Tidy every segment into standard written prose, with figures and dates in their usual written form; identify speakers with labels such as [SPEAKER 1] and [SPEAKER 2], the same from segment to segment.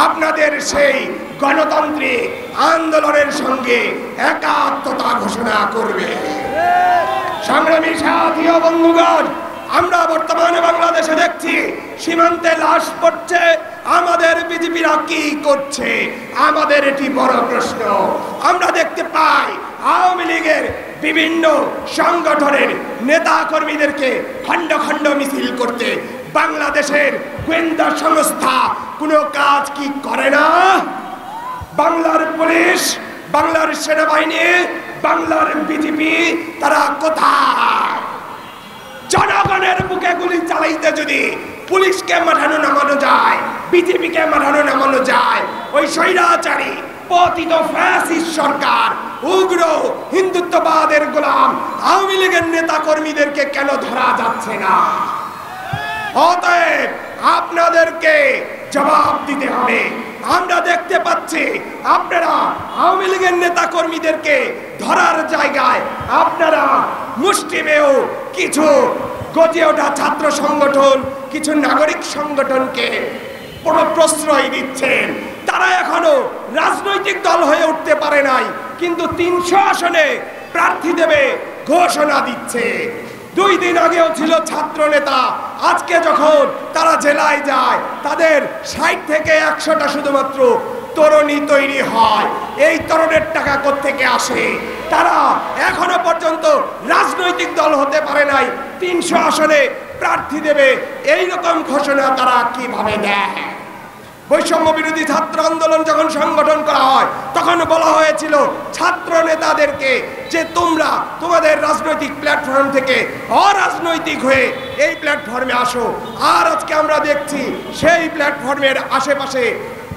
[SPEAKER 1] আপনাদের সেই গণতান্ত্রিক আন্দোলনের সঙ্গে একাত্মতা ঘোষণা করবে। সংগ্রামী সাথী ও বন্ধুগণ, আমরা বর্তমানে বাংলাদেশে দেখছি সীমান্তে লাশ পড়ছে। আমাদের বিজেপিরা কি করছে? আমাদের এটি বড় প্রশ্ন। আমরা দেখতে পাই আওয়ামী লীগের বিভিন্ন সংগঠনের নেতা কর্মীদেরকে খণ্ড খণ্ড মিছিল করতে বাংলাদেশের গোয়েন্দা সংস্থা কোনো কাজ কি করে না? বাংলার পুলিশ, বাংলার সেনাবাহিনী, বাংলার বিজেপি তারা কোথায়? জনগণের বুকে গুলি চালাইতে যদি পুলিশকে মাঠানো নামানো যায়, বিজেপিকে মাঠানো নামানো যায়, ওই স্বৈরাচারী পতিত ফ্যাসিস্ট সরকার, উগ্র হিন্দুত্ববাদের গোলাম আওয়ামী লীগের নেতা কর্মীদেরকে কেন ধরা যাচ্ছে না? অতএব আপনাদেরকে জবাব দিতে হবে। আমরা দেখতে পাচ্ছি আপনারা আওয়ামী লীগের নেতা কর্মীদেরকে ধরার জায়গায় আপনারা মুষ্টিমেয় কিছু গজে ওঠা ছাত্র সংগঠন, কিছু নাগরিক সংগঠনকে প্রশ্রয় দিচ্ছেন। তারা এখনো রাজনৈতিক দল হয়ে উঠতে পারে নাই, কিন্তু 300 আসনে প্রার্থী দেবে ঘোষণা দিচ্ছে। 2 দিন আগেও ছিল ছাত্র নেতা। আজকে যখন তারা জেলায় যায়, তাদের 60 থেকে 100টা শুধুমাত্র তরুণী তৈরি হয়। এই তরুণের টাকা কোত্থেকে আসে? তারা এখনো পর্যন্ত রাজনৈতিক দল হতে পারে নাই, 300 আসনে প্রার্থী দেবে এই রকম ঘোষণা তারা কিভাবে দেয়? বৈষম্য বিরোধী ছাত্র আন্দোলন যখন সংগঠন করা হয়, তখন বলা হয়েছিল ছাত্র নেতাদেরকে যে তোমরা তোমাদের রাজনৈতিক প্ল্যাটফর্ম থেকে অরাজনৈতিক হয়ে এই প্ল্যাটফর্মে আসো। আর আজকে আমরা দেখছি সেই প্ল্যাটফর্মের আশেপাশে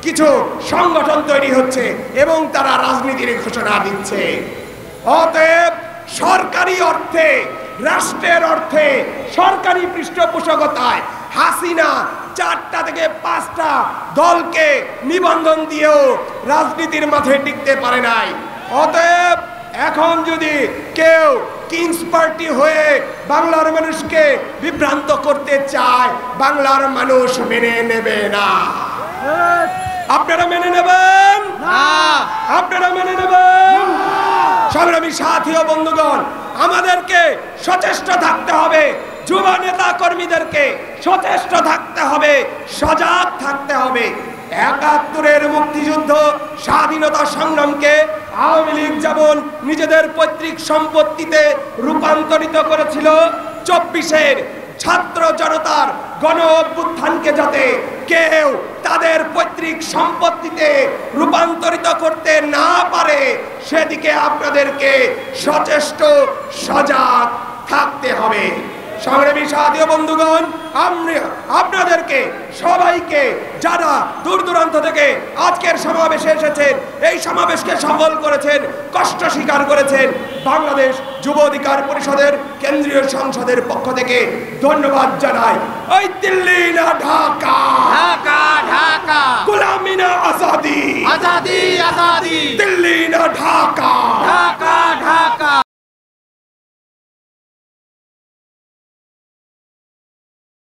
[SPEAKER 1] কিছু সংগঠন তৈরি হচ্ছে এবং তারা রাজনীতির ঘোষণা দিচ্ছে। অতএব সরকারি অর্থে, রাষ্ট্রের অর্থে, সরকারি পৃষ্ঠপোষকতায় হাসিনা 4টা থেকে 5টা দলকে নিবন্ধন দিয়েও রাজনীতির মাঠে টিকতে পারে নাই। অতএব এখন যদি কেউ কিংস পার্টি হয়ে বাংলার মানুষকে বিভ্রান্ত করতে চায়, বাংলার মানুষ মেনে নেবে না। আপনারা মেনে নেবেন না? আপনারা মেনে নেবেন? সংগ্রামী সাথী ও বন্ধুগণ, আমাদেরকে সচেষ্ট থাকতে হবে। যুব নেতা কর্মীদেরকে সচেষ্ট থাকতে হবে, সজাগ থাকতে হবে। 71-এর মুক্তিযুদ্ধ, স্বাধীনতা সংগ্রামকে আওয়ামী লীগ যেমন নিজেদের পৈতৃক সম্পত্তিতে রূপান্তরিত করেছিল, 24-এর ছাত্র জনতার গণ অভ্যুত্থানকে যাতে কেউ তাদের পৈতৃক সম্পত্তিতে রূপান্তরিত করতে না পারে, সেদিকে আপনাদেরকে সচেষ্ট সজাগ থাকতে হবে। সংগ্রামী সাথী ও বন্ধুগণ, আপনাদেরকে সবাইকে যারা দূর দূরান্ত থেকে আজকের সমাবেশে এসেছেন, এই সমাবেশকে সফল করেছেন, কষ্ট স্বীকার করেছেন, বাংলাদেশ যুব অধিকার পরিষদের কেন্দ্রীয় সংসদের পক্ষ থেকে ধন্যবাদ জানাই। ওই দিল্লি না ঢাকা,
[SPEAKER 2] ঢাকা ঢাকা,
[SPEAKER 1] গোলামি না আজাদি,
[SPEAKER 2] আজাদি আজাদি,
[SPEAKER 1] দিল্লি না ঢাকা,
[SPEAKER 2] ঢাকা ঢাকা।